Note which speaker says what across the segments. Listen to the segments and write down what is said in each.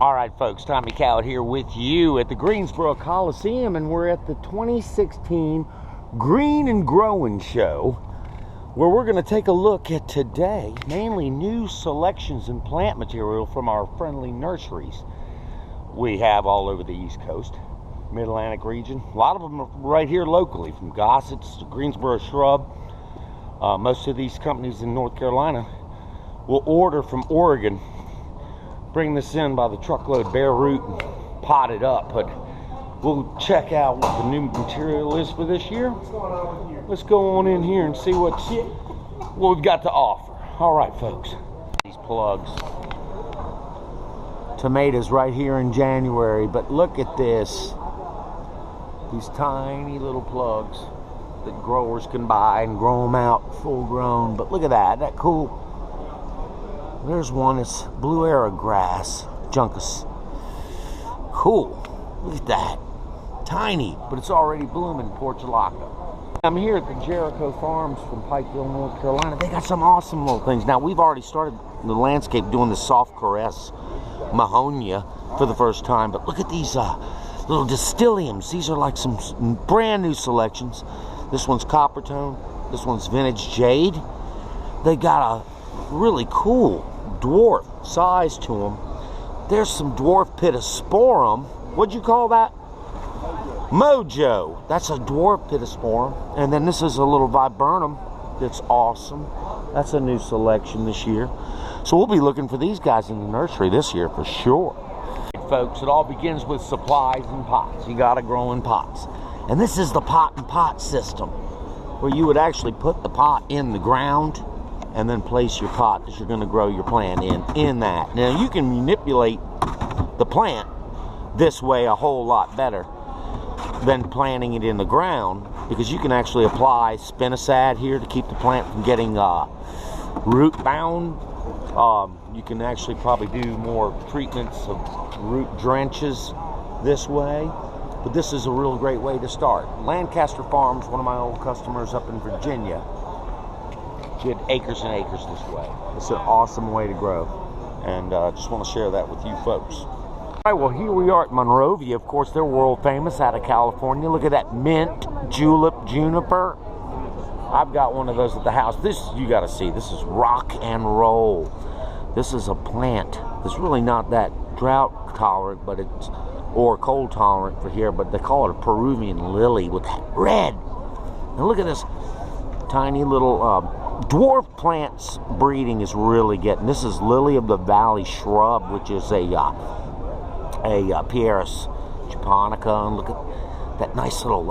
Speaker 1: All right, folks, Tommy Cowett here with you at the Greensboro Coliseum, and we're at the 2016 Green and Growin show, where we're going to take a look at today, mainly new selections and plant material from our friendly nurseries we have all over the East Coast, Mid-Atlantic region. A lot of them are right here locally, from Gossett's to Greensboro Shrub. Most of these companies in North Carolina will order from Oregon, bring this in by the truckload, bare root, and pot it up. But we'll check out what the new material is for this year. Let's go on in here and see what we've got to offer. All right, folks. These plugs. Tomatoes right here in January, but look at this. These tiny little plugs that growers can buy and grow them out full grown. But look at that. Isn't that cool? There's one, it's blue arrow grass, juncus. Cool, look at that. Tiny, but it's already blooming, portulaca. I'm here at the Jericho Farms from Pikeville, North Carolina. They got some awesome little things. Now, we've already started the landscape doing the soft caress Mahonia for the first time, but look at these little distiliums. These are like some brand new selections. This one's copper tone, this one's vintage jade. They got a really cool dwarf size to them. There's some dwarf pittosporum. What'd you call that? Mojo. That's a dwarf pittosporum. And then this is a little viburnum that's awesome. That's a new selection this year. So we'll be looking for these guys in the nursery this year for sure. Folks, it all begins with supplies and pots. You gotta grow in pots. And this is the pot and pot system, where you would actually put the pot in the ground and then place your pot that you're going to grow your plant in that. Now, you can manipulate the plant this way a whole lot better than planting it in the ground, because you can actually apply spinosad here to keep the plant from getting root bound. You can actually probably do more treatments of root drenches this way, but this is a real great way to start. Lancaster Farms, one of my old customers up in Virginia, did acres and acres this way. It's an awesome way to grow, and just want to share that with you folks. All right, well, here we are at Monrovia. Of course, they're world famous out of California. Look at that mint julep juniper. I've got one of those at the house. This, you got to see, this is rock and roll. This is a plant that's really not that drought tolerant, but it's, or cold tolerant for here, but they call it a Peruvian lily with that red. Now look at this tiny little dwarf plants breeding is really getting. This is lily of the valley shrub, which is a Pieris japonica, and look at that nice little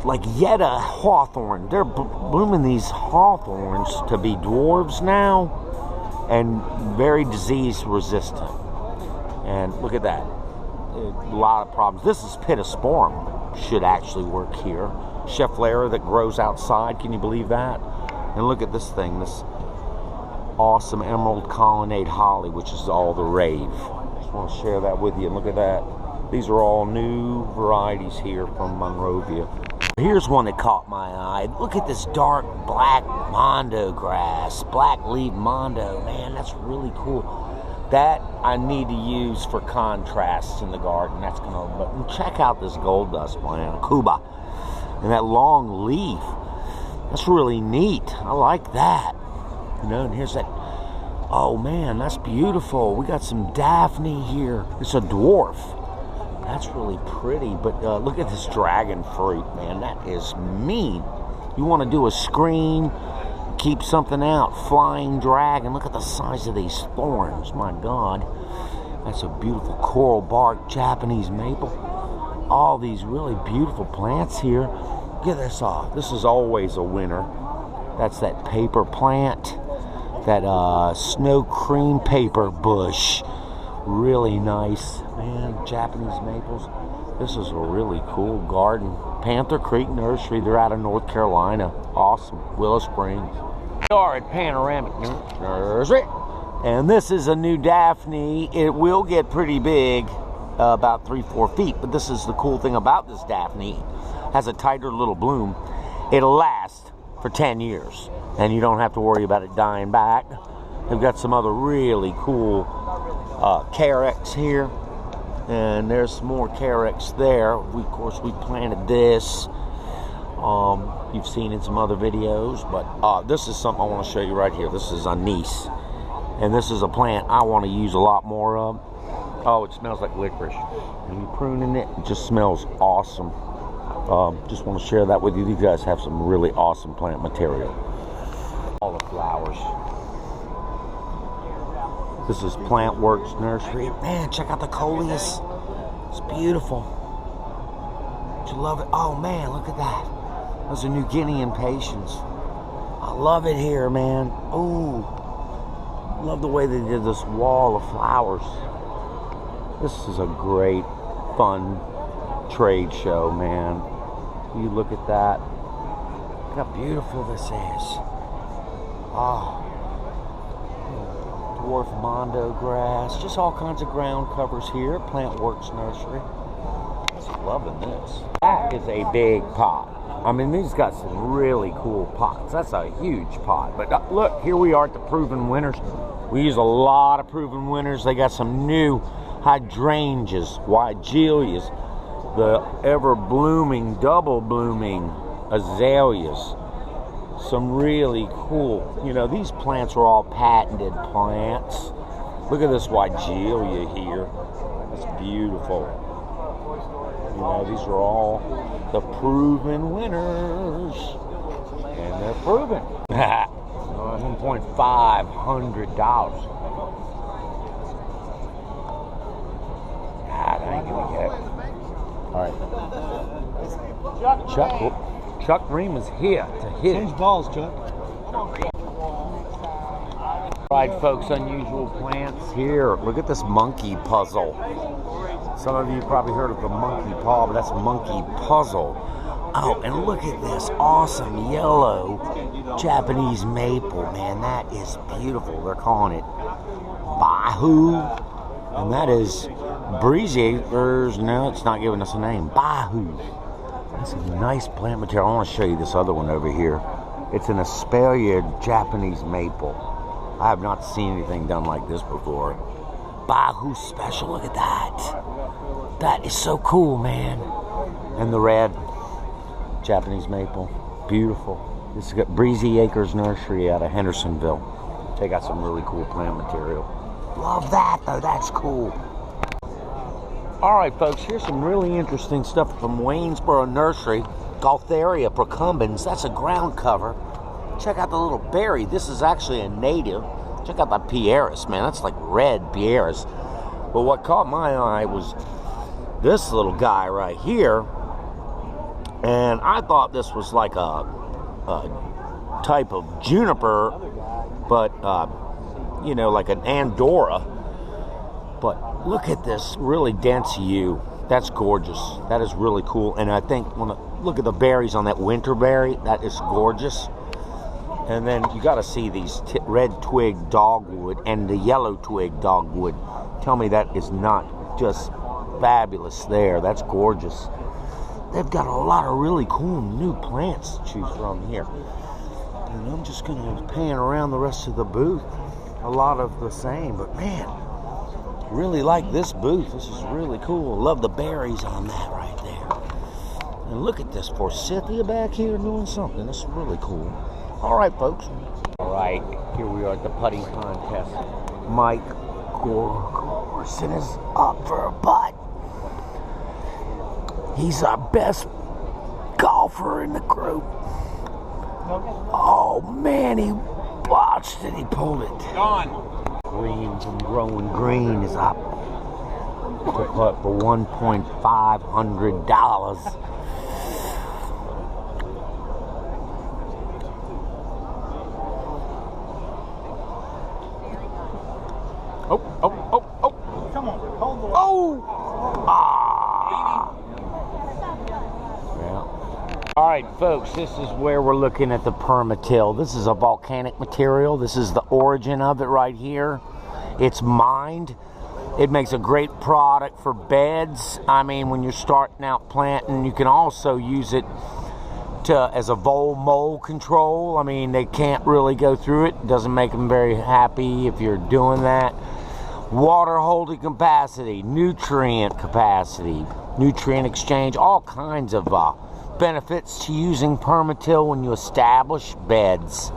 Speaker 1: like Yetta hawthorn. They're blooming these hawthorns to be dwarves now, and very disease resistant. And look at that, a lot of problems. This is pittosporum, should actually work here. Schefflera that grows outside, can you believe that? And look at this thing, this awesome emerald colonnade holly, which is all the rave. Just want to share that with you. And look at that. These are all new varieties here from Monrovia. Here's one that caught my eye. Look at this dark black mondo grass, black leaf mondo. Man, that's really cool. That I need to use for contrasts in the garden. That's gonna. But check out this gold dust plant, Cuba. And that long leaf, that's really neat. I like that. You know, and here's that. Oh man, that's beautiful. We got some Daphne here. It's a dwarf. That's really pretty. But look at this dragon fruit, man. That is mean. You want to do a screen, keep something out. Flying dragon. Look at the size of these thorns. My God. That's a beautiful coral bark Japanese maple. All these really beautiful plants here. Get this off. This is always a winner. That's that paper plant, that snow cream paper bush. Really nice, man. Japanese maples. This is a really cool garden. Panther Creek Nursery. They're out of North Carolina. Awesome. Willow Springs. We are at Panoramic Nursery, and this is a new Daphne. It will get pretty big. About 3-4 feet, but this is the cool thing about this Daphne. Has a tighter little bloom. It'll last for 10 years, and you don't have to worry about it dying back. They've got some other really cool carex here, and there's some more carex there. Of course, we planted this. You've seen in some other videos, but this is something I want to show you right here. This is anise, and this is a plant I want to use a lot more of. Oh, it smells like licorice. When you're pruning it, it just smells awesome. Just want to share that with you. These guys have some really awesome plant material. All the flowers. This is Plant Works Nursery. Man, check out the coleus. It's beautiful. Don't you love it? Oh man, look at that. Those are New Guinea impatiens. I love it here, man. Ooh, love the way they did this wall of flowers. This is a great, fun trade show, man. You look at that. Look how beautiful this is. Oh, dwarf mondo grass. Just all kinds of ground covers here. Plant Works Nursery. Just loving this. That is a big pot. I mean, these got some really cool pots. That's a huge pot. But look, here we are at the Proven Winners. We use a lot of Proven Winners. They got some new hydrangeas, wigelias, the ever-blooming, double-blooming azaleas. Some really cool, you know, these plants are all patented plants. Look at this wigelia here. It's beautiful. You know, these are all the Proven Winners. And they're proven. $1,500. That ain't gonna get it. Alright. Chuck Ream is here to hit.
Speaker 2: Change balls, Chuck.
Speaker 1: Alright, folks, unusual plants here. Look at this monkey puzzle. Some of you probably heard of the monkey paw, but that's a monkey puzzle. Oh, and look at this awesome yellow Japanese maple, man. That is beautiful. They're calling it Bahu, and that is breezy. No, it's not giving us a name. Bahu. That's a nice plant material. I want to show you this other one over here. It's an espalier Japanese maple. I have not seen anything done like this before. Bahu special. Look at that. That is so cool, man. And the red Japanese maple. Beautiful. This is got Breezy Acres Nursery out of Hendersonville. They got some really cool plant material. Love that, though. That's cool. Alright, folks, here's some really interesting stuff from Wesboro Nursery. Gaultheria procumbens. That's a ground cover. Check out the little berry. This is actually a native. Check out that Pieris, man. That's like red Pieris. But what caught my eye was this little guy right here. And I thought this was like a type of juniper, but, you know, like an Andorra. But look at this really dense yew. That's gorgeous. That is really cool. And I think, look at the berries on that winter berry. That is gorgeous. And then you got to see these red twig dogwood and the yellow twig dogwood. Tell me that is not just fabulous there. That's gorgeous. They've got a lot of really cool new plants to choose from here. And I'm just going to pan around the rest of the booth. A lot of the same, but man, really like this booth. This is really cool. Love the berries on that right there. And look at this forsythia back here doing something. This is really cool. All right, folks. All right, here we are at the putting contest. Mike Gorson is up for a putt. He's our best golfer in the group. Oh man, he botched it. He pulled it.
Speaker 2: Gone.
Speaker 1: Green from Growin Green is up to putt for $1,500. Oh.
Speaker 2: Come on, hold the line.
Speaker 1: Oh! Ah! Yeah. All right, folks, this is where we're looking at the Permatill. This is a volcanic material. This is the origin of it right here. It's mined. It makes a great product for beds. I mean, when you're starting out planting, you can also use it as a vole mold control. I mean, they can't really go through it. It doesn't make them very happy if you're doing that. water holding capacity, nutrient capacity, nutrient exchange, all kinds of benefits to using Permatill when you establish beds.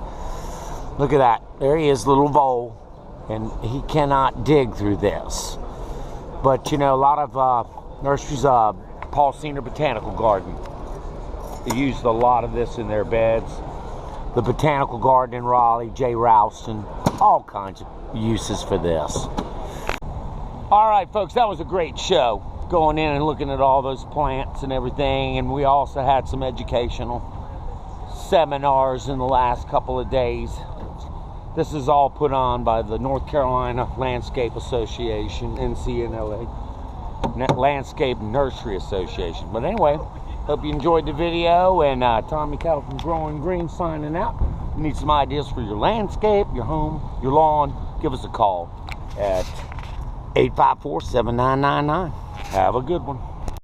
Speaker 1: Look at that. There he is, little vole, and he cannot dig through this. But you know, a lot of nurseries, Paul Senior Botanical Garden, they used a lot of this in their beds. The Botanical Garden in Raleigh, J. Ralston, all kinds of uses for this. All right, folks, that was a great show, going in and looking at all those plants and everything, and we also had some educational seminars in the last couple of days. This is all put on by the North Carolina Landscape Association, NCNLA, Landscape Nursery Association. But anyway, hope you enjoyed the video, and Tommy Cowett from Growin Green signing out. If you need some ideas for your landscape, your home, your lawn, give us a call at 854-7999. Have a good one.